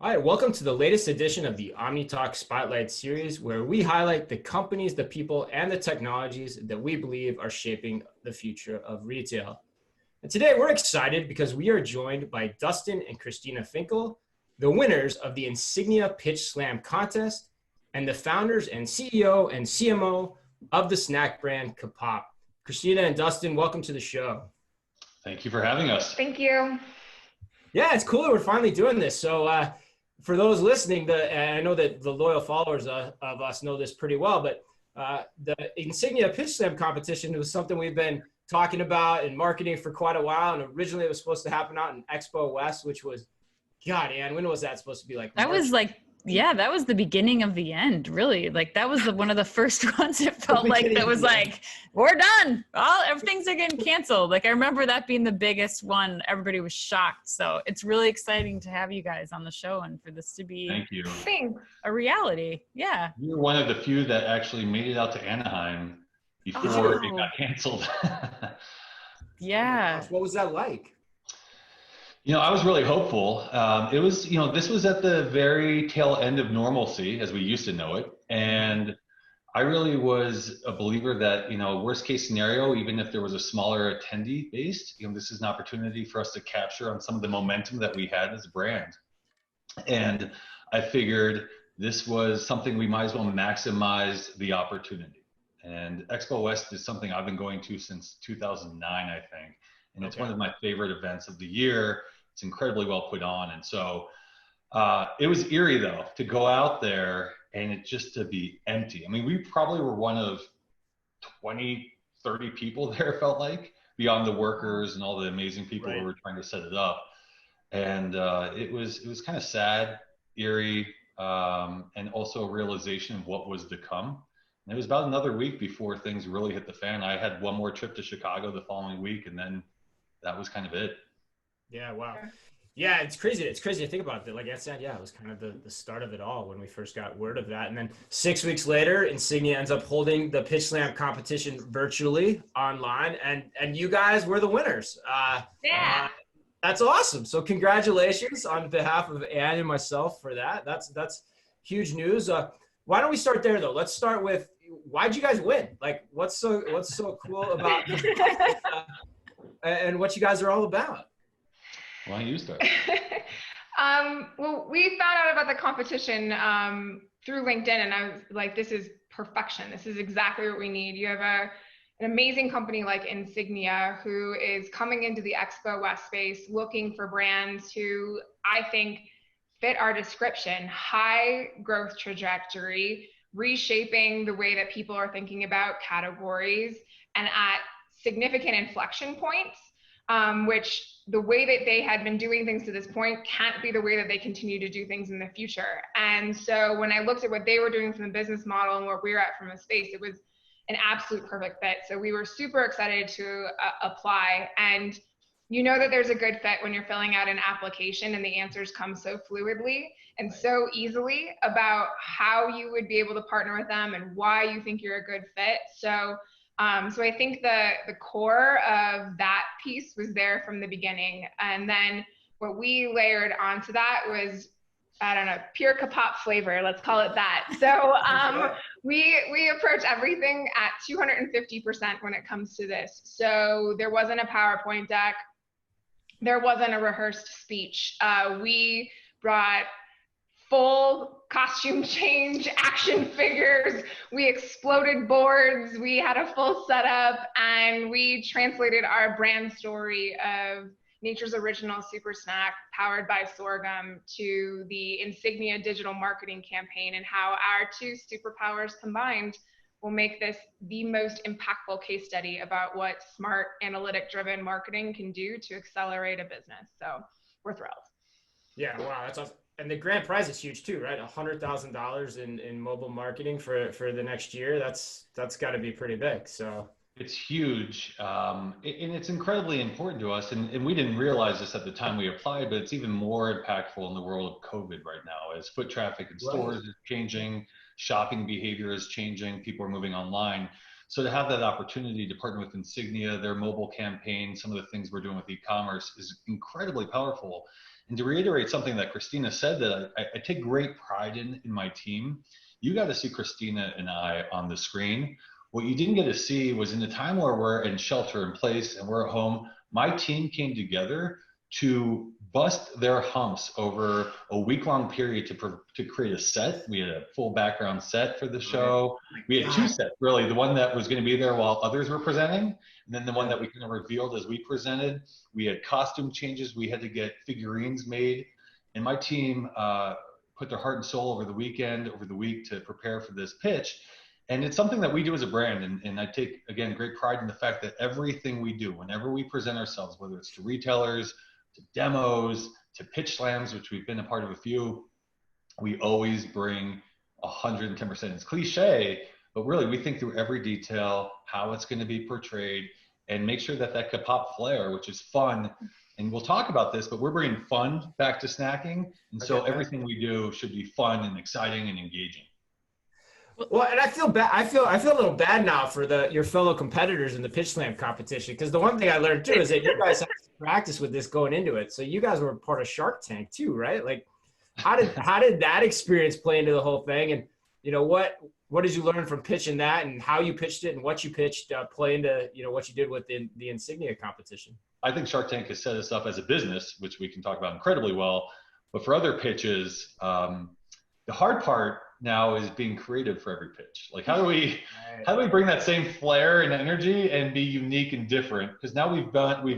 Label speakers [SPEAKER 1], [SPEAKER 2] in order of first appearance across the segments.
[SPEAKER 1] All right, welcome to the latest edition of the Omni Talk Spotlight series, where we highlight the companies, the people, and the technologies that we believe are shaping the future of retail. And today we're excited because we are joined by Dustin and Christina Finkel, the winners of the Insignia Pitch Slam contest and the founders and CEO and CMO of the snack brand Kapop. Christina and Dustin, welcome to the show.
[SPEAKER 2] Thank you for having us.
[SPEAKER 3] Thank you.
[SPEAKER 1] Yeah, it's cool that we're finally doing this. So for those listening, and I know that the loyal followers of us know this pretty well, but the Insignia Pitch Slam competition was something we've been talking about and marketing for quite a while. And originally it was supposed to happen out in Expo West, which was, God, Ann, when was that supposed to be? Like
[SPEAKER 4] that
[SPEAKER 1] March?
[SPEAKER 4] was like, yeah, that was the beginning of the end, really. Like that was one of the first ones it felt like that was like, we're done. Everything's are getting canceled. Like I remember that being the biggest one. Everybody was shocked. So it's really exciting to have you guys on the show and for this to be
[SPEAKER 2] Thank you.
[SPEAKER 4] a reality. Yeah.
[SPEAKER 2] You were one of the few that actually made it out to Anaheim before it got canceled.
[SPEAKER 4] Yeah.
[SPEAKER 1] Oh, what was that like?
[SPEAKER 2] You know, I was really hopeful. It was, this was at the very tail end of normalcy as we used to know it. And I really was a believer that, worst case scenario, even if there was a smaller attendee base, this is an opportunity for us to capture on some of the momentum that we had as a brand. And I figured this was something we might as well maximize the opportunity. And Expo West is something I've been going to since 2009, I think. And it's one of my favorite events of the year. It's incredibly well put on. And so it was eerie, though, to go out there and it just to be empty. I mean, we probably were one of 20, 30 people there, felt like, beyond the workers and all the amazing people who were trying to set it up. And it was kind of sad, eerie, and also a realization of what was to come. And it was about another week before things really hit the fan. I had one more trip to Chicago the following week, and then that was kind of it.
[SPEAKER 1] Yeah, wow. Yeah, it's crazy. It's crazy to think about it. Like I said, yeah, it was kind of the start of it all when we first got word of that. And then 6 weeks later, Insignia ends up holding the Pitch Slam competition virtually online. And you guys were the winners. That's awesome. So congratulations on behalf of Ann and myself for that. That's huge news. Why don't we start there, though? Let's start with, why'd you guys win? Like, what's so cool about this, and what you guys are all about?
[SPEAKER 2] Why don't you start?
[SPEAKER 3] Well, we found out about the competition through LinkedIn, and I was like, this is perfection. This is exactly what we need. You have an amazing company like Insignia who is coming into the Expo West space looking for brands who I think fit our description: high growth trajectory, reshaping the way that people are thinking about categories, and at significant inflection points, which the way that they had been doing things to this point can't be the way that they continue to do things in the future. And so when I looked at what they were doing from the business model and where we're at from a space, it was an absolute perfect fit. So we were super excited to apply. And you know that there's a good fit when you're filling out an application and the answers come so fluidly and so easily about how you would be able to partner with them and why you think you're a good fit. So I think the core of that piece was there from the beginning. And then what we layered onto that was, I don't know, pure Kapop flavor, let's call it that. So we approach everything at 250% when it comes to this. So there wasn't a PowerPoint deck. There wasn't a rehearsed speech. We brought full costume change, action figures. We exploded boards. We had a full setup, and we translated our brand story of Nature's Original Super Snack powered by sorghum to the Insignia digital marketing campaign, and how our two superpowers combined will make this the most impactful case study about what smart analytic-driven marketing can do to accelerate a business. So we're thrilled.
[SPEAKER 1] Yeah, wow, that's awesome. And the grand prize is huge too, right? $100,000 in mobile marketing for the next year. That's got to be pretty big. So
[SPEAKER 2] it's huge, and it's incredibly important to us. And we didn't realize this at the time we applied, but it's even more impactful in the world of COVID right now, as foot traffic in stores is changing, shopping behavior is changing, people are moving online. So to have that opportunity to partner with Insignia, their mobile campaign, some of the things we're doing with e-commerce is incredibly powerful. And to reiterate something that Christina said that I take great pride in my team, you got to see Christina and I on the screen. What you didn't get to see was in the time where we're in shelter in place and we're at home, my team came together to bust their humps over a week-long period to create a set. We had a full background set for the show. We had two sets, really. The one that was going to be there while others were presenting, and then the one that we kind of revealed as we presented. We had costume changes. We had to get figurines made. And my team put their heart and soul over the week to prepare for this pitch. And it's something that we do as a brand. And I take, again, great pride in the fact that everything we do, whenever we present ourselves, whether it's to retailers, to demos, to pitch slams, which we've been a part of a few, we always bring 110%. It's cliche, but really we think through every detail, how it's going to be portrayed, and make sure that could pop flair, which is fun. And we'll talk about this, but we're bringing fun back to snacking. And so everything we do should be fun and exciting and engaging.
[SPEAKER 1] Well, and I feel bad. I feel a little bad now for your fellow competitors in the pitch slam competition, because the one thing I learned too is that you guys have to practice with this going into it. So you guys were part of Shark Tank too, right? Like, how did that experience play into the whole thing? And what did you learn from pitching that, and how you pitched it, and what you pitched play into what you did with the Insignia competition?
[SPEAKER 2] I think Shark Tank has set us up as a business, which we can talk about incredibly well. But for other pitches, the hard part now is being creative for every pitch. Like, how do we bring that same flair and energy and be unique and different? Because now we've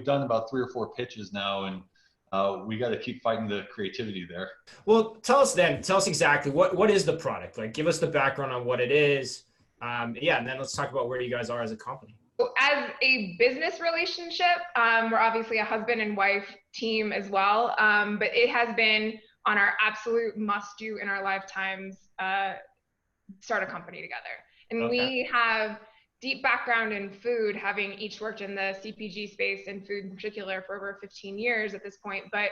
[SPEAKER 2] done about 3 or 4 pitches now, and we got to keep fighting the creativity there.
[SPEAKER 1] Well, tell us exactly what is the product? Like, give us the background on what it is. And then let's talk about where you guys are as a company.
[SPEAKER 3] As a business relationship, we're obviously a husband and wife team as well, but it has been on our absolute must-do in our lifetimes, start a company together. And we have deep background in food, having each worked in the CPG space and food in particular for over 15 years at this point. But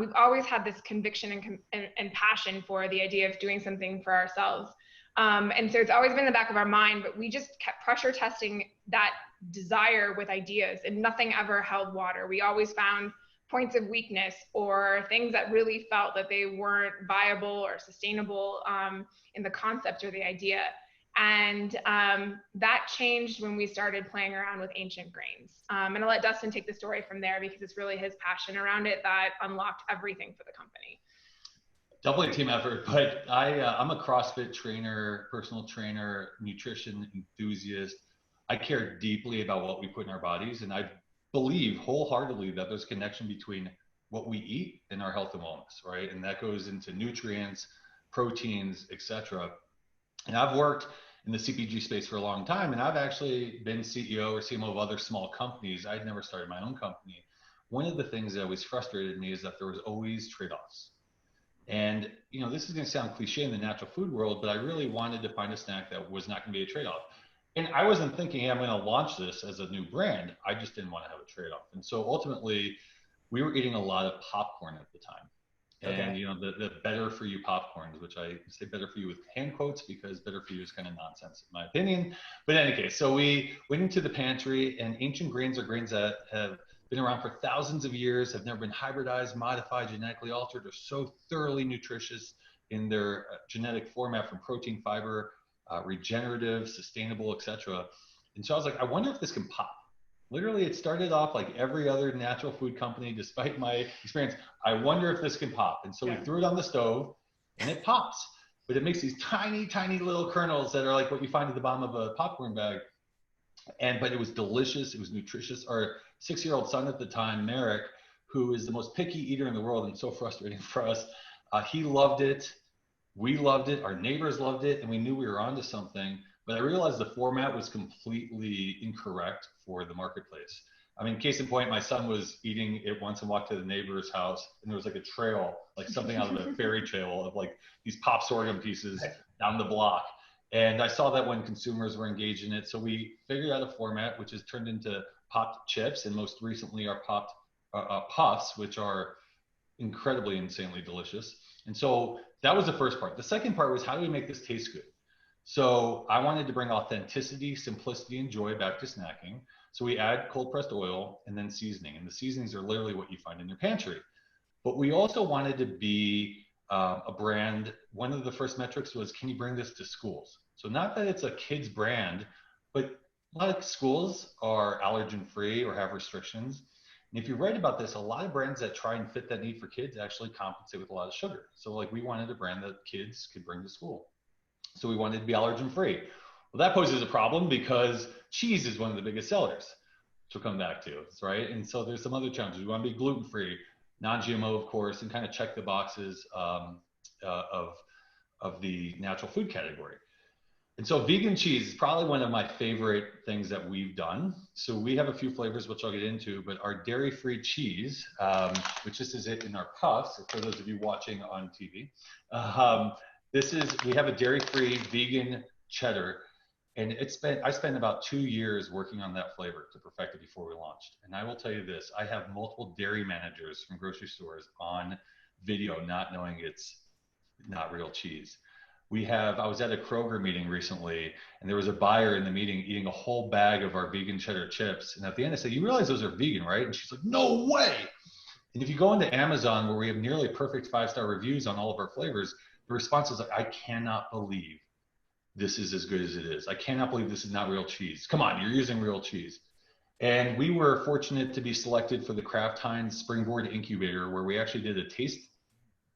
[SPEAKER 3] we've always had this conviction and passion for the idea of doing something for ourselves. And so it's always been in the back of our mind, but we just kept pressure testing that desire with ideas, and nothing ever held water. We always found points of weakness or things that really felt that they weren't viable or sustainable in the concept or the idea. And that changed when we started playing around with ancient grains. And I'll let Dustin take the story from there, because it's really his passion around it that unlocked everything for the company.
[SPEAKER 2] Definitely a team effort, but I'm a CrossFit trainer, personal trainer, nutrition enthusiast. I care deeply about what we put in our bodies, and I believe wholeheartedly that there's a connection between what we eat and our health and wellness, right? And that goes into nutrients, proteins, etc. And I've worked in the CPG space for a long time, and I've actually been CEO or CMO of other small companies. I'd never started my own company. One of the things that always frustrated me is that there was always trade-offs. And this is going to sound cliche in the natural food world, but I really wanted to find a snack that was not going to be a trade-off. And I wasn't thinking, hey, I'm going to launch this as a new brand. I just didn't want to have a trade-off. And so ultimately, we were eating a lot of popcorn at the time. And the better for you popcorns, which I say better for you with hand quotes, because better for you is kind of nonsense in my opinion. But in any case, so we went into the pantry, and ancient grains are grains that have been around for thousands of years, have never been hybridized, modified, genetically altered. They're so thoroughly nutritious in their genetic format, from protein, fiber, regenerative, sustainable, etc. And so I was like, I wonder if this can pop. Literally, it started off like every other natural food company, despite my experience. I wonder if this can pop. And so we threw it on the stove, and it pops. But it makes these tiny, tiny little kernels that are like what you find at the bottom of a popcorn bag. But it was delicious. It was nutritious. Our 6-year-old son at the time, Merrick, who is the most picky eater in the world and so frustrating for us, he loved it. We loved it. Our neighbors loved it. And we knew we were onto something. But I realized the format was completely incorrect for the marketplace. I mean, case in point, my son was eating it once and walked to the neighbor's house, and there was like a trail, like something out of a fairy tale of like these pop sorghum pieces down the block. And I saw that when consumers were engaged in it. So we figured out a format which has turned into popped chips, and most recently our popped puffs, which are incredibly, insanely delicious. And so that was the first part. The second part was, how do we make this taste good? So I wanted to bring authenticity, simplicity, and joy back to snacking. So we add cold pressed oil and then seasoning. And the seasonings are literally what you find in your pantry. but we also wanted to be a brand. One of the first metrics was, can you bring this to schools? So not that it's a kid's brand, but a lot of schools are allergen free or have restrictions. And if you write about this, a lot of brands that try and fit that need for kids actually compensate with a lot of sugar. So like we wanted a brand that kids could bring to school. So we wanted to be allergen free. Well, that poses a problem because cheese is one of the biggest sellers, which we'll come back to, right? And so there's some other challenges. We want to be gluten free, non-GMO, of course, and kind of check the boxes of the natural food category. And so vegan cheese is probably one of my favorite things that we've done. So we have a few flavors, which I'll get into, but our dairy-free cheese, which this is it in our cups, for those of you watching on TV. We have a dairy-free vegan cheddar, and I spent about 2 years working on that flavor to perfect it before we launched. And I will tell you this, I have multiple dairy managers from grocery stores on video not knowing it's not real cheese. I was at a Kroger meeting recently, and there was a buyer in the meeting eating a whole bag of our vegan cheddar chips. And at the end I said, you realize those are vegan, right? And she's like, no way. And if you go into Amazon, where we have nearly perfect 5-star reviews on all of our flavors, the response is like, I cannot believe this is as good as it is. I cannot believe this is not real cheese. Come on, you're using real cheese. And we were fortunate to be selected for the Kraft Heinz Springboard Incubator, where we actually did a taste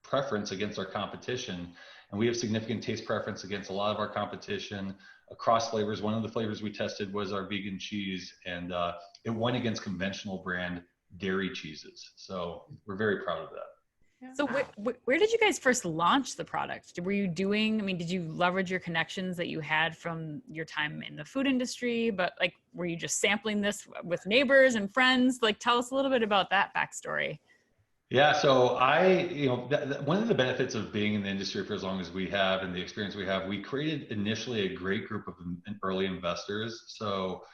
[SPEAKER 2] preference against our competition. And we have significant taste preference against a lot of our competition across flavors. One of the flavors we tested was our vegan cheese, and it won against conventional brand dairy cheeses. So we're very proud of that.
[SPEAKER 4] So where did you guys first launch the product? Did you leverage your connections that you had from your time in the food industry, but like, were you just sampling this with neighbors and friends? Like, tell us a little bit about that backstory.
[SPEAKER 2] Yeah, so one of the benefits of being in the industry for as long as we have and the experience we have, we created initially a great group of early investors. So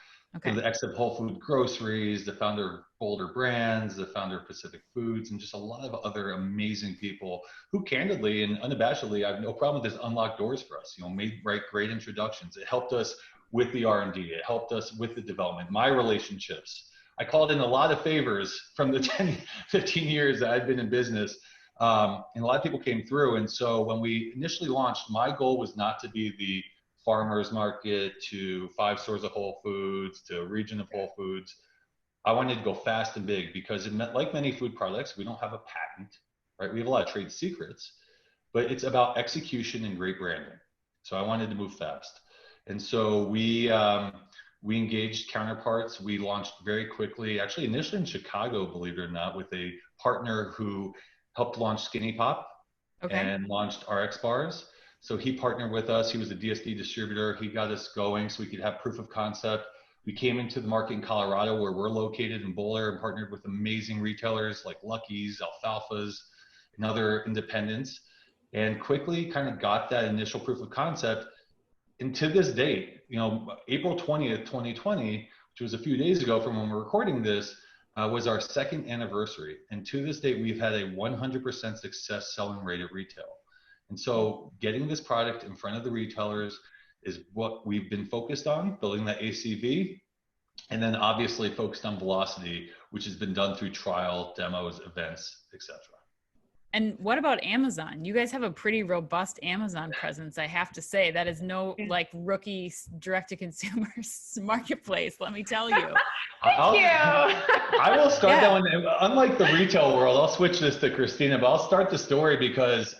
[SPEAKER 2] the ex of Whole Food Groceries, the founder of Boulder Brands, the founder of Pacific Foods, and just a lot of other amazing people who candidly and unabashedly, I have no problem with this, unlocked doors for us, made great introductions. It helped us with the R&D. It helped us with the development, my relationships. I called in a lot of favors from the 10, 15 years that I've been in business. And a lot of people came through. And so when we initially launched, my goal was not to be the farmer's market to 5 stores of Whole Foods to a region of Whole Foods. I wanted to go fast and big because it meant, like many food products, we don't have a patent, right? We have a lot of trade secrets, but it's about execution and great branding. So I wanted to move fast. And so we engaged counterparts. We launched very quickly, actually initially in Chicago, believe it or not, with a partner who helped launch Skinny Pop and launched RX bars. So he partnered with us. He was a DSD distributor. He got us going so we could have proof of concept. We came into the market in Colorado, where we're located in Boulder, and partnered with amazing retailers like Lucky's, Alfalfa's, and other independents, and quickly kind of got that initial proof of concept. And to this date, April 20th, 2020, which was a few days ago from when we're recording this, was our 2nd anniversary. And to this date, we've had a 100% success selling rate at retail. And so getting this product in front of the retailers is what we've been focused on, building that ACV, and then obviously focused on velocity, which has been done through trial, demos, events, etc.
[SPEAKER 4] And what about Amazon? You guys have a pretty robust Amazon presence, I have to say. That is no like rookie direct-to-consumer marketplace, let me tell you.
[SPEAKER 3] Thank you.
[SPEAKER 2] I will start that one. Unlike the retail world, I'll switch this to Christina, but I'll start the story because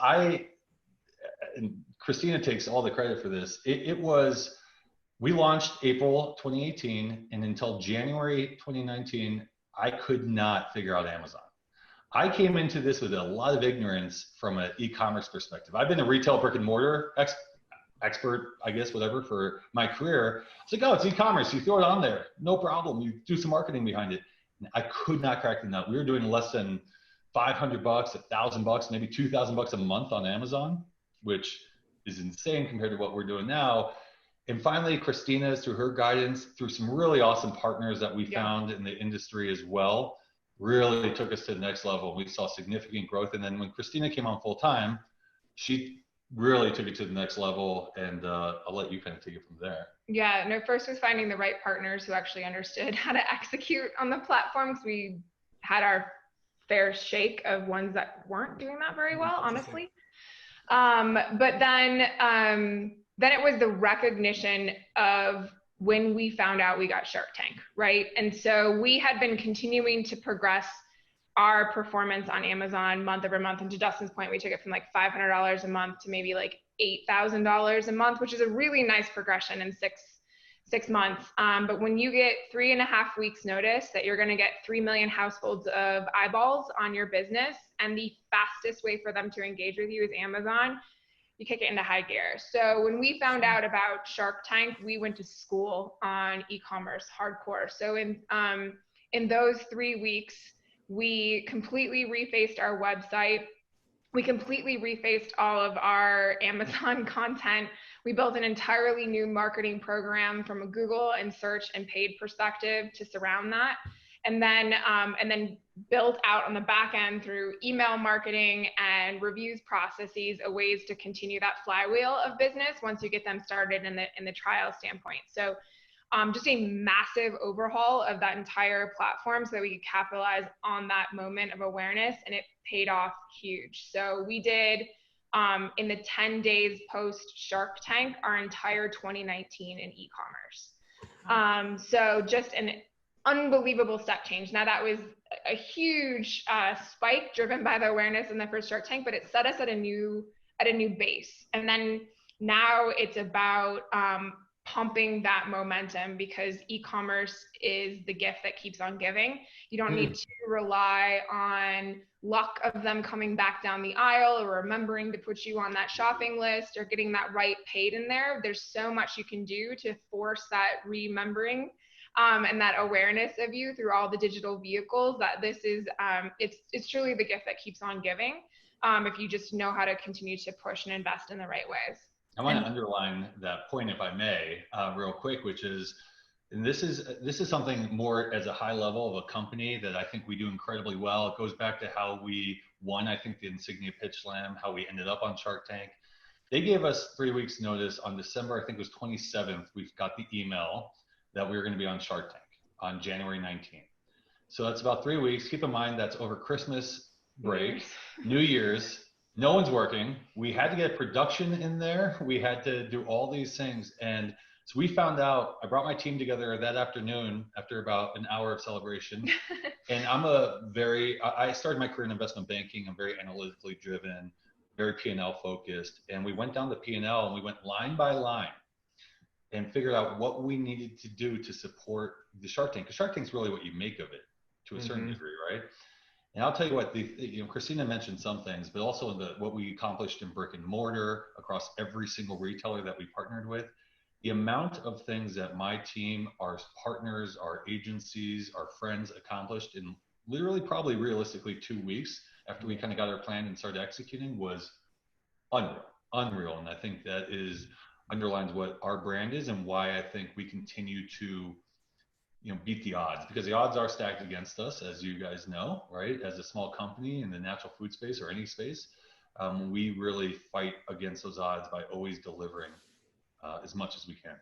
[SPEAKER 2] and Christina takes all the credit for this. We launched April 2018, and until January 2019, I could not figure out Amazon. I came into this with a lot of ignorance from an e-commerce perspective. I've been a retail brick and mortar expert, I guess, whatever, for my career. It's like, oh, it's e-commerce. You throw it on there. No problem. You do some marketing behind it. And I could not crack the nut. We were doing less than $500, $1,000, maybe $2,000 a month on Amazon, which is insane compared to what we're doing now. And finally, Christina, through her guidance, through some really awesome partners that we found in the industry as well, really took us to the next level. We saw significant growth. And then when Christina came on full time, she really took it to the next level. And I'll let you kind of take it from there.
[SPEAKER 3] Yeah, no, first was finding the right partners who actually understood how to execute on the platforms. We had our fair shake of ones that weren't doing that very well, honestly. But then it was the recognition of when we found out we got Shark Tank, right? And so we had been continuing to progress our performance on Amazon month over month. And to Dustin's point, we took it from like $500 a month to maybe like $8,000 a month, which is a really nice progression in six months. But when you get 3.5 weeks notice that you're going to get 3 million households of eyeballs on your business, and the fastest way for them to engage with you is Amazon, you kick it into high gear. So when we found out about Shark Tank, we went to school on e-commerce hardcore. So in those 3 weeks, we completely refaced our website. We completely refaced all of our Amazon content. We built an entirely new marketing program from a Google and search and paid perspective to surround that. And then built out on the back end through email marketing and reviews processes, a ways to continue that flywheel of business once you get them started in the trial standpoint. So just a massive overhaul of that entire platform so that we could capitalize on that moment of awareness, and it paid off huge. So we did, in the 10 days post Shark Tank, our entire 2019 in e-commerce. So just an unbelievable step change. Now that was a huge spike driven by the awareness in the first Shark Tank, but it set us at a new base. And then now it's about pumping that momentum, because e-commerce is the gift that keeps on giving. You don't need to rely on luck of them coming back down the aisle or remembering to put you on that shopping list or getting that right paid in there. There's so much you can do to force that remembering and that awareness of you through all the digital vehicles, that this is, it's truly the gift that keeps on giving if you just know how to continue to push and invest in the right ways.
[SPEAKER 2] I want to underline that point, if I may, real quick, which is, and this is something more as a high level of a company that I think we do incredibly well. It goes back to how we won, I think, the Insignia Pitch Slam, how we ended up on Shark Tank. They gave us 3 weeks notice on December, I think it was 27th. We got the email that we were going to be on Shark Tank on January 19th. So that's about 3 weeks. Keep in mind, that's over Christmas break, New Year's. No one's working. We had to get production in there. We had to do all these things. And so we found out, I brought my team together that afternoon after about an hour of celebration. And I started my career in investment banking. I'm very analytically driven, very P&L focused. And we went down the P&L and we went line by line and figured out what we needed to do to support the Shark Tank. Because Shark Tank is really what you make of it to a certain degree, right? And I'll tell you what, Christina mentioned some things, but also what we accomplished in brick and mortar across every single retailer that we partnered with. The amount of things that my team, our partners, our agencies, our friends accomplished in literally, probably realistically 2 weeks after we kind of got our plan and started executing was unreal. And I think that underlines what our brand is and why I think we continue to beat the odds, because the odds are stacked against us, as you guys know, right? As a small company in the natural food space or any space, we really fight against those odds by always delivering as much as we can.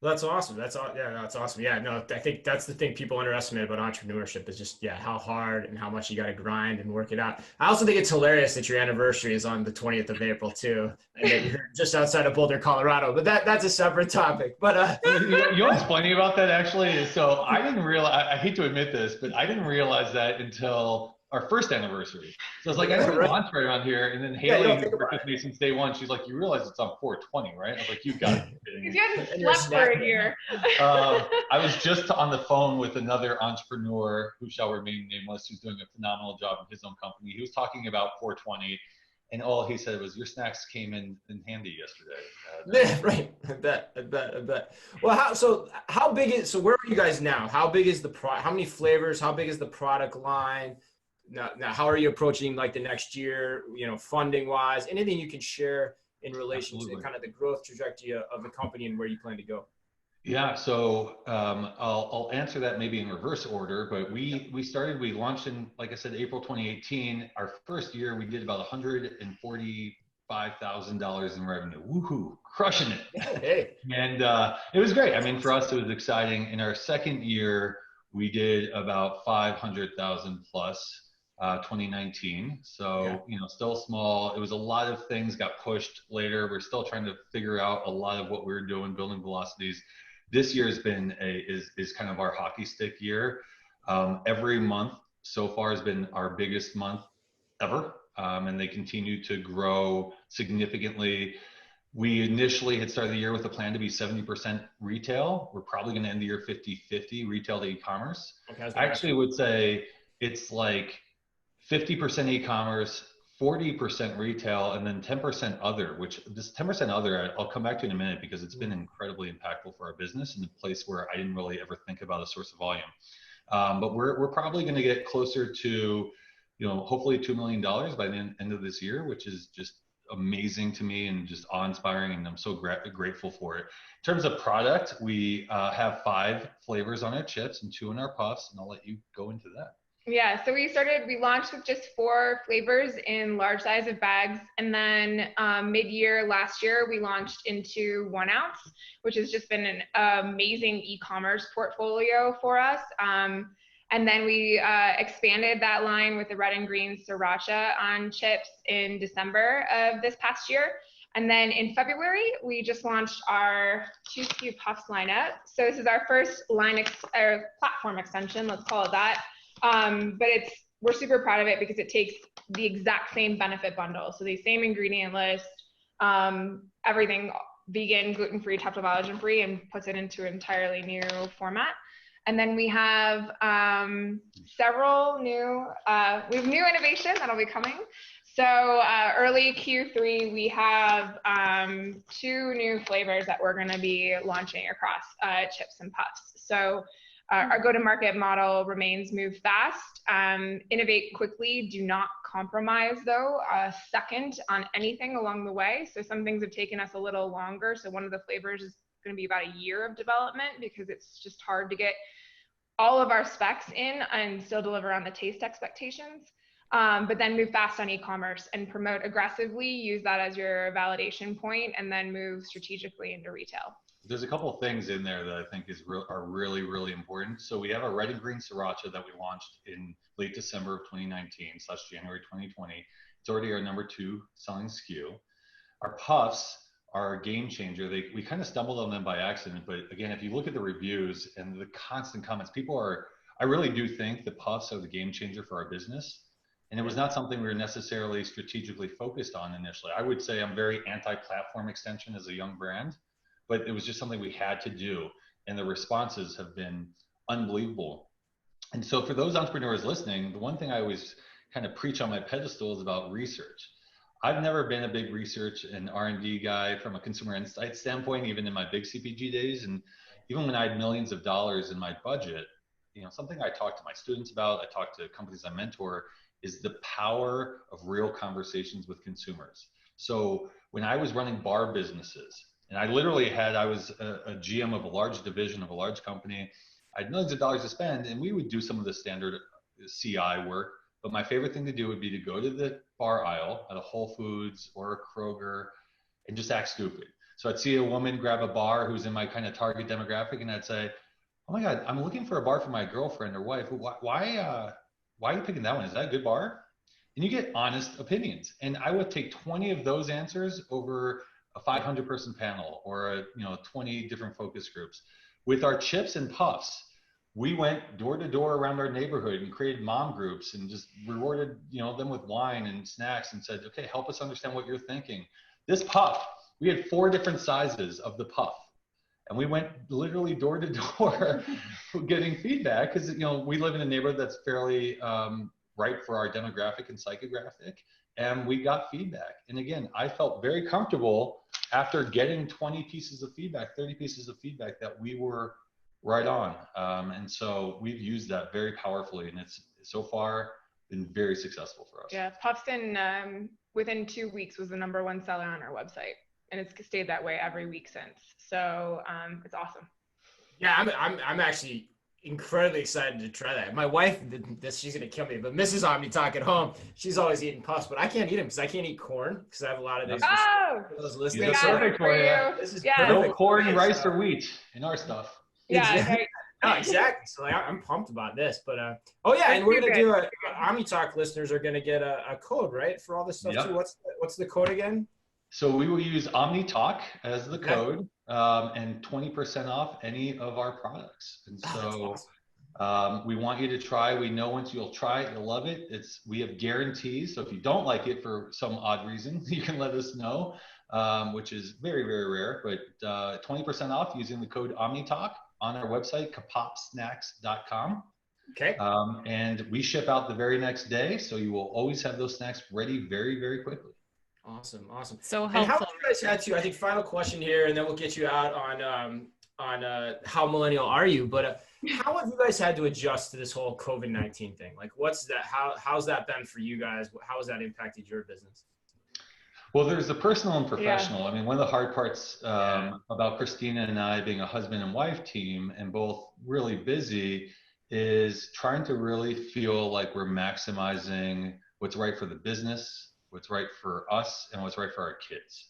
[SPEAKER 1] That's awesome. That's awesome. Yeah, no, I think that's the thing people underestimate about entrepreneurship is just, how hard and how much you got to grind and work it out. I also think it's hilarious that your anniversary is on the 20th of April too, and that you're just outside of Boulder, Colorado, but that's a separate topic. But
[SPEAKER 2] you know what's funny about that actually is, so I didn't realize, I hate to admit this, but I didn't realize that until our first anniversary. So it's like, I didn't launch right around here. And then Haley, who's worked with me since day one, she's like, you realize it's on 420, right? I was like, you got it.
[SPEAKER 3] You hadn't slept for a year.
[SPEAKER 2] I was just on the phone with another entrepreneur who shall remain nameless, who's doing a phenomenal job in his own company. He was talking about 420, and all he said was, your snacks came in handy yesterday.
[SPEAKER 1] Right. I bet. Well, how big is, so where are you guys now? How big is how many flavors? How big is the product line? Now, how are you approaching like the next year, funding wise, anything you can share in relation to kind of the growth trajectory of the company and where you plan to go? Yeah.
[SPEAKER 2] So I'll answer that maybe in reverse order, but we launched in, like I said, April 2018. Our first year, we did about $145,000 in revenue. Woohoo, crushing it.
[SPEAKER 1] Hey.
[SPEAKER 2] And it was great. I mean, for us, it was exciting. In our second year, we did about 500,000 plus. 2019. So, still small. It was a lot of things got pushed later. We're still trying to figure out a lot of what we're doing, building velocities. This year has been is kind of our hockey stick year. Every month so far has been our biggest month ever. And they continue to grow significantly. We initially had started the year with a plan to be 70% retail. We're probably going to end the year 50-50 retail to e-commerce. Okay, I actually would say it's like 50% e-commerce, 40% retail, and then 10% other, which this 10% other, I'll come back to in a minute because it's been incredibly impactful for our business and a place where I didn't really ever think about a source of volume. But we're probably going to get closer to, hopefully $2 million by the end of this year, which is just amazing to me and just awe-inspiring, and I'm so grateful for it. In terms of product, we have 5 flavors on our chips and 2 in our puffs, and I'll let you go into that.
[SPEAKER 3] Yeah, so we launched with just 4 flavors in large size of bags, and then mid-year last year we launched into 1 ounce, which has just been an amazing e-commerce portfolio for us. And then we expanded that line with the red and green sriracha on chips in December of this past year. And then in February, we just launched our 2 SKU puffs lineup. So this is our first platform extension, let's call it that. But we're super proud of it because it takes the exact same benefit bundle. So the same ingredient list, everything vegan, gluten-free, top-to-bottom allergen-free, and puts it into an entirely new format. And then we have several new, we have new innovation that'll be coming. So early Q3, we have 2 new flavors that we're gonna be launching across chips and puffs. So our go-to-market model remains move fast, innovate quickly, do not compromise though a second on anything along the way. So some things have taken us a little longer. So one of the flavors is going to be about a year of development because it's just hard to get all of our specs in and still deliver on the taste expectations. But then move fast on e-commerce and promote aggressively, use that as your validation point, and then move strategically into retail.
[SPEAKER 2] There's a couple of things in there that I think are really, really important. So we have a red and green sriracha that we launched in late December of 2019/January 2020. It's already our number 2 selling SKU. Our puffs are a game changer. We kind of stumbled on them by accident, but again, if you look at the reviews and the constant comments, I really do think the puffs are the game changer for our business. And it was not something we were necessarily strategically focused on initially. I would say I'm very anti-platform extension as a young brand, but it was just something we had to do. And the responses have been unbelievable. And so for those entrepreneurs listening, the one thing I always kind of preach on my pedestal is about research. I've never been a big research and R&D guy from a consumer insight standpoint, even in my big CPG days. And even when I had millions of dollars in my budget, something I talk to my students about, I talk to companies I mentor, is the power of real conversations with consumers. So when I was running bar businesses, and I was a GM of a large division of a large company, I had millions of dollars to spend, and we would do some of the standard CI work. But my favorite thing to do would be to go to the bar aisle at a Whole Foods or a Kroger and just act stupid. So I'd see a woman grab a bar who's in my kind of target demographic, and I'd say, "Oh my God, I'm looking for a bar for my girlfriend or wife. Why are you picking that one? Is that a good bar?" And you get honest opinions. And I would take 20 of those answers over a 500-person panel or 20 different focus groups. With our chips and puffs, we went door to door around our neighborhood and created mom groups and just rewarded them with wine and snacks and said, "Okay, help us understand what you're thinking." This puff, we had 4 different sizes of the puff, and we went literally door to door getting feedback because we live in a neighborhood that's fairly ripe for our demographic and psychographic, and we got feedback. And again, I felt very comfortable after getting 20 pieces of feedback, 30 pieces of feedback, that we were right on. And so we've used that very powerfully, and it's so far been very successful for us.
[SPEAKER 3] Yeah, Puffs within 2 weeks was the #1 seller on our website, and it's stayed that way every week since. So it's awesome.
[SPEAKER 1] Yeah, I'm actually incredibly excited to try that. My wife, she's gonna kill me, but Mrs. Omni talk at home, she's always eating puffs, but I can't eat them because I can't eat corn because I have a lot of those.
[SPEAKER 3] Oh,
[SPEAKER 2] those perfect for you.
[SPEAKER 1] This is
[SPEAKER 3] yeah.
[SPEAKER 2] No corn, rice, or wheat in our stuff.
[SPEAKER 3] Yeah,
[SPEAKER 1] No, exactly. So like, I'm pumped about this, but oh yeah, and we're gonna do a Omni Talk listeners are gonna get a code, right, for all this stuff
[SPEAKER 2] Yep.
[SPEAKER 1] too. What's the code again?
[SPEAKER 2] So we will use Omni Talk as the code, and 20% off any of our products. And so we want you to try. We know once you'll try it, you'll love it. We have guarantees. So if you don't like it for some odd reason, you can let us know, which is very, very rare. But 20% off using the code OmniTalk on our website, kapopsnacks.com.
[SPEAKER 1] Okay.
[SPEAKER 2] And we ship out the very next day. So you will always have those snacks ready very, very quickly.
[SPEAKER 1] Awesome. Awesome.
[SPEAKER 4] So
[SPEAKER 1] helpful. And how have you guys had to, I think final question here, and then we'll get you out on how millennial are you, but how have you guys had to adjust to this whole COVID-19 thing? Like what's that, how's that been for you guys? How has that impacted your business?
[SPEAKER 2] Well, there's the personal and professional. Yeah. I mean, one of the hard parts about Christina and I being a husband and wife team and both really busy is trying to really feel like we're maximizing what's right for the business, what's right for us, and what's right for our kids.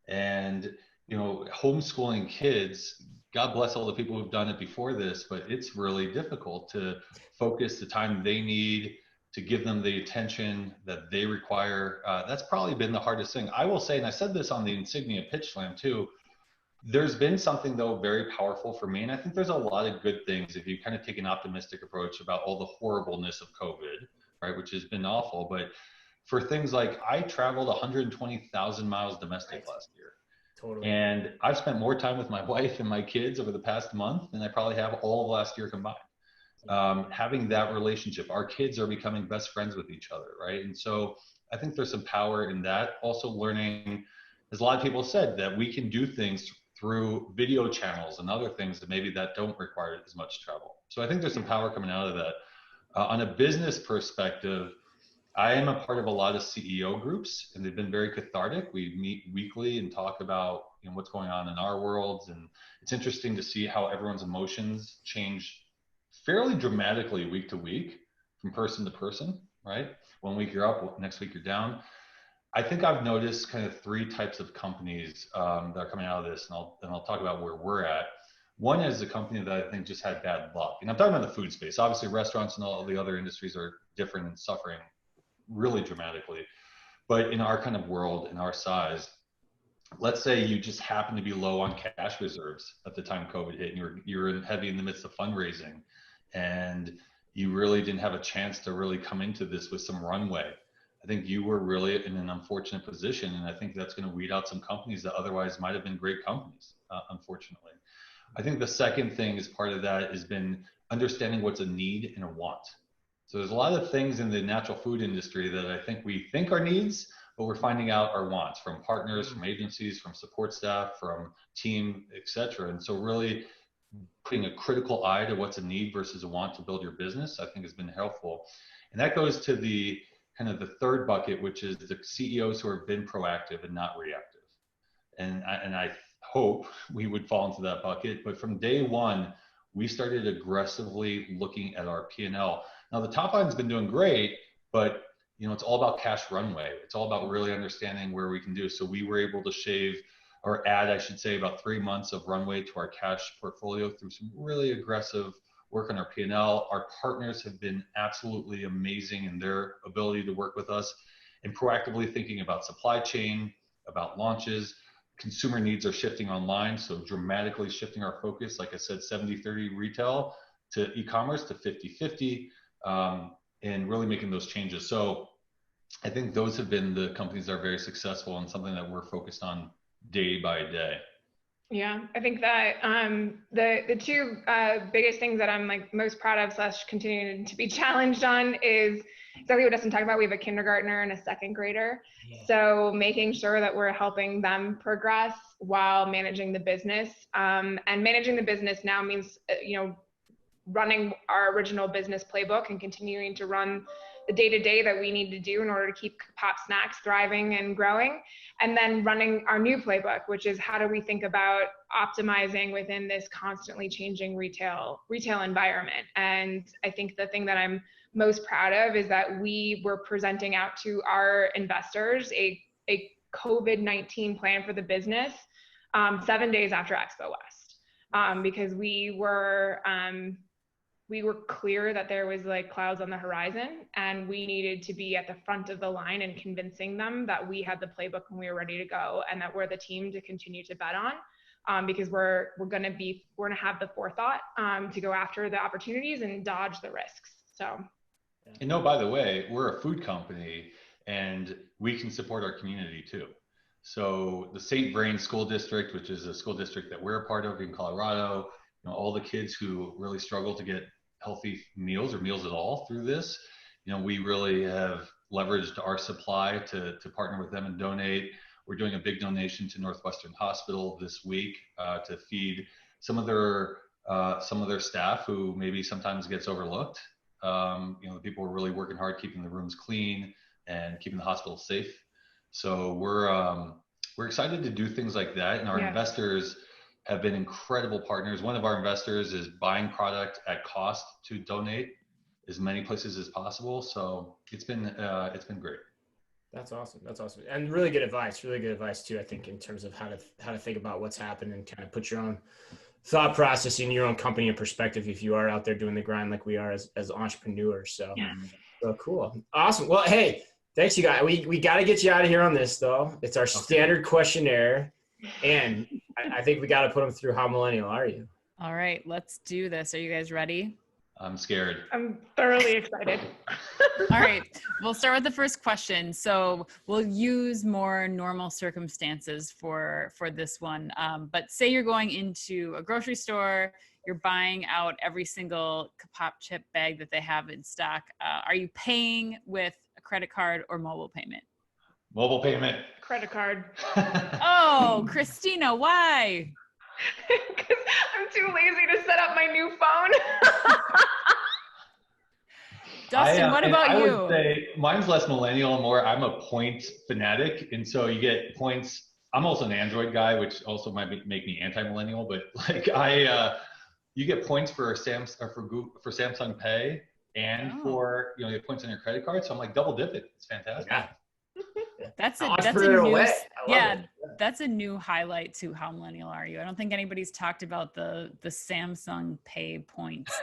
[SPEAKER 2] And, you know, homeschooling kids, God bless all the people who've done it before this, but it's really difficult to focus the time they need to give them the attention that they require. That's probably been the hardest thing. I will say, and I said this on the Insignia Pitch Slam too, there's been something though very powerful for me. And I think there's a lot of good things if you kind of take an optimistic approach about all the horribleness of COVID, right, which has been awful. But for things like I traveled 120,000 miles domestic last year.
[SPEAKER 1] Totally.
[SPEAKER 2] And I've spent more time with my wife and my kids over the past month than I probably have all of last year combined. Having that relationship, our kids are becoming best friends with each other, right? And so I think there's some power in that. Also learning, as a lot of people said, that we can do things through video channels and other things that maybe that don't require as much travel. So I think there's some power coming out of that. On a business perspective, I am a part of a lot of CEO groups, and they've been very cathartic. We meet weekly and talk about, you know, what's going on in our worlds, and it's interesting to see how everyone's emotions change fairly dramatically week to week, from person to person, right? One week you're up, next week you're down. I think I've noticed kind of three types of companies that are coming out of this, and I'll talk about where we're at. One is a company that I think just had bad luck, and I'm talking about the food space. Obviously, restaurants and all the other industries are different and suffering really dramatically. But in our kind of world, in our size, let's say you just happen to be low on cash reserves at the time COVID hit, and you're heavy in the midst of fundraising, and you really didn't have a chance to really come into this with some runway. I think you were really in an unfortunate position, and I think that's going to weed out some companies that otherwise might have been great companies, unfortunately. I think the second thing as part of that has been understanding what's a need and a want. So there's a lot of things in the natural food industry that I think we think are needs, but we're finding out are wants from partners, from agencies, from support staff, from team, et cetera. And so really putting a critical eye to what's a need versus a want to build your business, I think has been helpful. And that goes to the kind of the third bucket, which is the CEOs who have been proactive and not reactive. And I hope we would fall into that bucket. But from day one, we started aggressively looking at our P&L. Now the top line's been doing great, but you know, it's all about cash runway. It's all about really understanding where we can do. So we were able to shave or add, I should say, about 3 months of runway to our cash portfolio through some really aggressive work on our P&L. Our partners have been absolutely amazing in their ability to work with us and proactively thinking about supply chain, about launches. Consumer needs are shifting online, so dramatically shifting our focus. Like I said, 70-30 retail to e-commerce to 50-50, and really making those changes. So I think those have been the companies that are very successful and something that we're focused on day by day.
[SPEAKER 3] Yeah, I think that the two biggest things that I'm like most proud of / continuing to be challenged on is exactly what Dustin talked about. We have a kindergartner and a second grader. Yeah. So making sure that we're helping them progress while managing the business. And managing the business now means, you know, running our original business playbook and continuing to run the day-to-day that we need to do in order to keep Pop Snacks thriving and growing, and then running our new playbook, which is how do we think about optimizing within this constantly changing retail environment. And I think the thing that I'm most proud of is that we were presenting out to our investors a COVID-19 plan for the business 7 days after Expo West. because we were clear that there was like clouds on the horizon, and we needed to be at the front of the line and convincing them that we had the playbook and we were ready to go, and that we're the team to continue to bet on, because we're gonna have the forethought to go after the opportunities and dodge the risks. So.
[SPEAKER 2] And no, by the way, we're a food company and we can support our community too. So the St. Vrain School District, which is a school district that we're a part of in Colorado, all the kids who really struggle to get healthy meals or meals at all through this, we really have leveraged our supply to partner with them and donate. We're doing a big donation to Northwestern Hospital this week to feed some of their staff who maybe sometimes gets overlooked. The people are really working hard keeping the rooms clean and keeping the hospital safe. So we're excited to do things like that, and our investors have been incredible partners. One of our investors is buying product at cost to donate as many places as possible. So it's been great.
[SPEAKER 1] That's awesome. That's awesome. And really good advice too, I think, in terms of how to think about what's happened and kind of put your own thought process in your own company and perspective if you are out there doing the grind like we are as entrepreneurs. So, so cool. Awesome. Well, hey, thanks you guys. We got to get you out of here on this though. It's our standard questionnaire, and I think we got to put them through. How millennial are you?
[SPEAKER 4] All right, let's do this. Are you guys ready?
[SPEAKER 2] I'm scared.
[SPEAKER 3] I'm thoroughly excited.
[SPEAKER 4] All right, we'll start with the first question. So we'll use more normal circumstances for this one. But say you're going into a grocery store, you're buying out every single pop chip bag that they have in stock. Are you paying with a credit card or mobile payment?
[SPEAKER 2] Mobile payment.
[SPEAKER 3] Credit card.
[SPEAKER 4] Oh, Christina, why?
[SPEAKER 3] Because I'm too lazy to set up my new phone.
[SPEAKER 4] Dustin, what about you?
[SPEAKER 2] I would say mine's less millennial, more I'm a point fanatic, and so you get points. I'm also an Android guy, which also might make me anti-millennial, but like you get points for Samsung Pay and for you get points on your credit card. So I'm like double dipping. It's fantastic.
[SPEAKER 1] Yeah.
[SPEAKER 4] That's a new highlight to how millennial are you. I don't think anybody's talked about the Samsung Pay points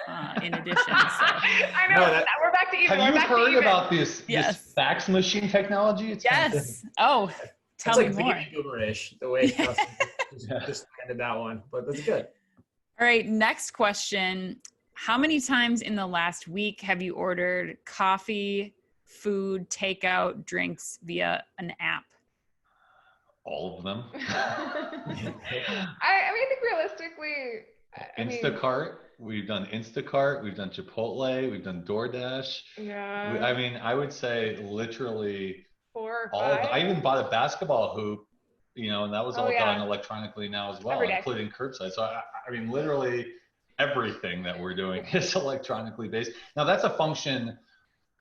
[SPEAKER 4] in addition. So.
[SPEAKER 3] I know. We're back to even.
[SPEAKER 2] Have you heard about this fax machine technology? It's
[SPEAKER 4] Oh, tell me more.
[SPEAKER 1] It's like Uberish, the way just ended that one, but that's good.
[SPEAKER 4] All right, next question. How many times in the last week have you ordered coffee, food, takeout, drinks via an app?
[SPEAKER 2] All of them.
[SPEAKER 3] I think realistically,
[SPEAKER 2] Instacart. We've done Instacart. We've done Chipotle. We've done DoorDash.
[SPEAKER 3] Yeah.
[SPEAKER 2] I would say literally
[SPEAKER 3] 4 or 5.
[SPEAKER 2] all of them. I even bought a basketball hoop, and that was all done electronically now as well, including curbside. So I mean, literally everything that we're doing is electronically based. Now that's a function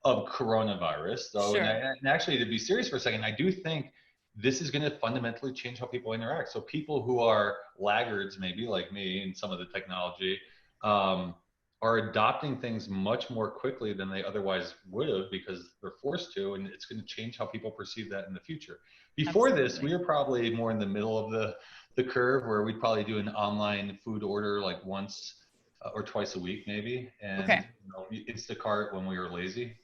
[SPEAKER 2] of coronavirus, though.
[SPEAKER 4] Sure.
[SPEAKER 2] And actually, to be serious for a second, I do think this is going to fundamentally change how people interact. So people who are laggards, maybe like me in some of the technology, are adopting things much more quickly than they otherwise would have because they're forced to, and it's going to change how people perceive that in the future. Before this, we were probably more in the middle of the curve, where we'd probably do an online food order like once or twice a week maybe, and Instacart when we were lazy.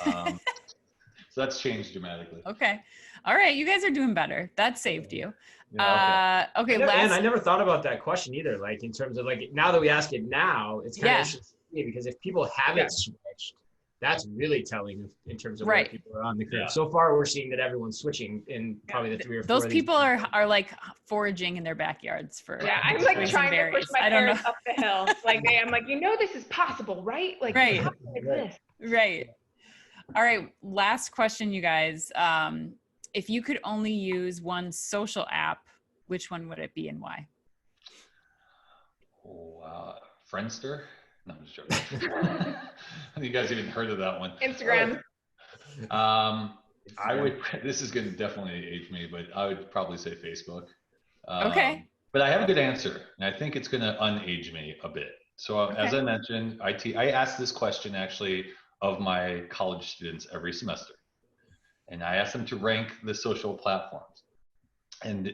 [SPEAKER 2] So that's changed dramatically.
[SPEAKER 4] Okay. All right. You guys are doing better. That saved you.
[SPEAKER 2] Yeah,
[SPEAKER 4] okay.
[SPEAKER 1] And I never thought about that question either. Like in terms of like, now that we ask it now, it's kind of interesting because if people haven't switched, that's really telling in terms of where people are on the curve. Yeah. So far, we're seeing that everyone's switching in probably the 3 or 4.
[SPEAKER 4] Those people are like foraging in their backyards for.
[SPEAKER 3] Yeah, I'm like trying to push my parents up the hill. I'm like, this is possible, right? Like, how can it exist?
[SPEAKER 4] Right. All right. Last question, you guys. If you could only use one social app, which one would it be and why?
[SPEAKER 2] Friendster? No, I'm just joking. Have you guys even heard of that one?
[SPEAKER 3] Instagram.
[SPEAKER 2] I would. This is going to definitely age me, but I would probably say Facebook.
[SPEAKER 4] Okay.
[SPEAKER 2] But I have a good answer, and I think it's going to unage me a bit. So as I mentioned, I asked this question actually of my college students every semester. And I asked them to rank the social platforms. And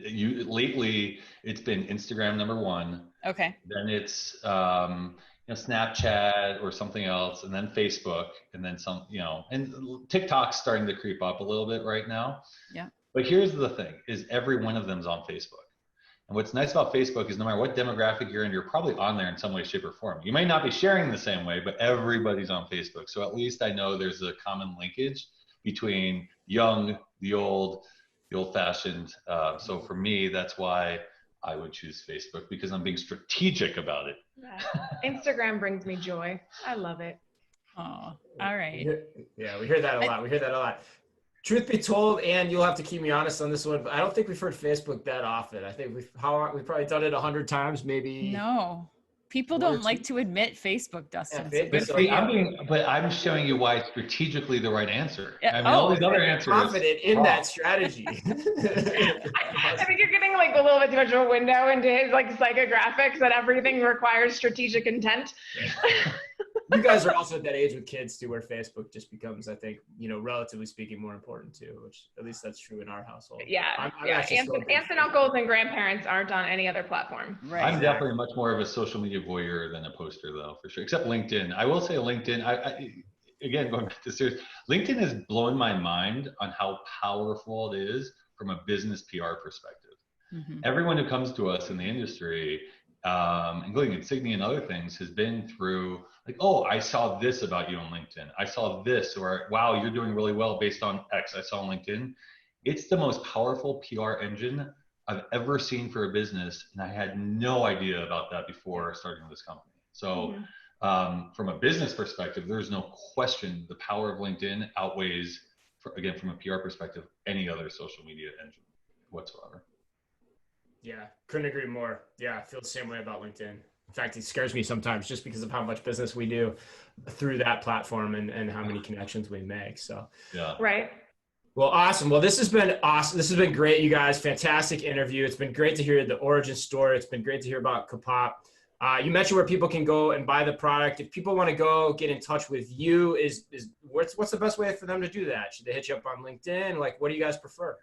[SPEAKER 2] lately it's been Instagram #1.
[SPEAKER 4] Okay.
[SPEAKER 2] Then it's Snapchat or something else, and then Facebook, and then some, and TikTok's starting to creep up a little bit right now.
[SPEAKER 4] Yeah.
[SPEAKER 2] But here's the thing: is every one of them's on Facebook. And what's nice about Facebook is no matter what demographic you're in, you're probably on there in some way, shape, or form. You may not be sharing the same way, but everybody's on Facebook. So at least I know there's a common linkage between young, the old-fashioned. So for me, that's why I would choose Facebook, because I'm being strategic about it.
[SPEAKER 3] Instagram brings me joy. I love it.
[SPEAKER 4] Oh, all right.
[SPEAKER 1] Yeah, we hear that a lot. We hear that a lot. Truth be told, and you'll have to keep me honest on this one, but I don't think we've heard Facebook that often. I think we've probably done it 100 times, maybe.
[SPEAKER 4] No. People don't like to admit Facebook, Dustin.
[SPEAKER 1] Yeah,
[SPEAKER 4] So good for you.
[SPEAKER 2] But I'm showing you why strategically the right anser.
[SPEAKER 4] Yeah.
[SPEAKER 2] I mean, all these other answers.
[SPEAKER 1] Confident in that strategy.
[SPEAKER 3] I think you're getting like a little bit too much of a window into his like psychographics that everything requires strategic intent.
[SPEAKER 1] You guys are also at that age with kids too, where Facebook just becomes, I think, relatively speaking, more important too, which at least that's true in our household.
[SPEAKER 3] Yeah.
[SPEAKER 1] I'm
[SPEAKER 3] Aunts and uncles and grandparents aren't on any other platform.
[SPEAKER 4] Right.
[SPEAKER 2] I'm definitely much more of a social media voyeur than a poster, though, for sure. Except LinkedIn. I will say LinkedIn. Again, going back to serious, LinkedIn has blown my mind on how powerful it is from a business PR perspective.
[SPEAKER 4] Mm-hmm.
[SPEAKER 2] Everyone who comes to us in the industry, including Insignia and other things, has been through like, oh, I saw this about you on LinkedIn. I saw this, or wow, you're doing really well based on X I saw on LinkedIn. It's the most powerful PR engine I've ever seen for a business, and I had no idea about that before starting this company. So from a business perspective, there's no question the power of LinkedIn outweighs, again, from a PR perspective, any other social media engine whatsoever.
[SPEAKER 1] Yeah, couldn't agree more. Yeah, I feel the same way about LinkedIn. In fact, it scares me sometimes just because of how much business we do through that platform and how many connections we make. So,
[SPEAKER 2] yeah.
[SPEAKER 3] Right.
[SPEAKER 1] Well, awesome. Well, this has been awesome. This has been great, you guys. Fantastic interview. It's been great to hear the origin story. It's been great to hear about Kapop. You mentioned where people can go and buy the product. If people want to go get in touch with you, what's the best way for them to do that? Should they hit you up on LinkedIn? Like, what do you guys prefer?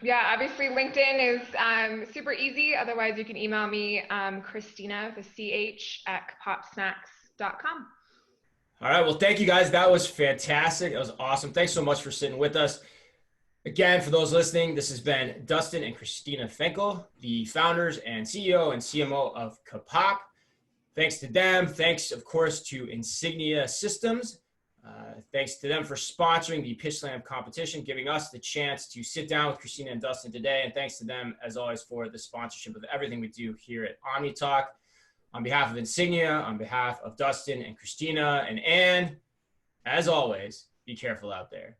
[SPEAKER 3] Yeah, obviously LinkedIn is super easy. Otherwise, you can email me, Christina, the CH, at kapopsnacks.com.
[SPEAKER 1] All right. Well, thank you guys. That was fantastic. That was awesome. Thanks so much for sitting with us. Again, for those listening, this has been Dustin and Christina Finkel, the founders and CEO and CMO of Kapop. Thanks to them. Thanks, of course, to Insignia Systems. Thanks to them for sponsoring the Pitch Slam competition, giving us the chance to sit down with Christina and Dustin today. And thanks to them, as always, for the sponsorship of everything we do here at Omni Talk. On behalf of Insignia, on behalf of Dustin and Christina and Ann, as always, be careful out there.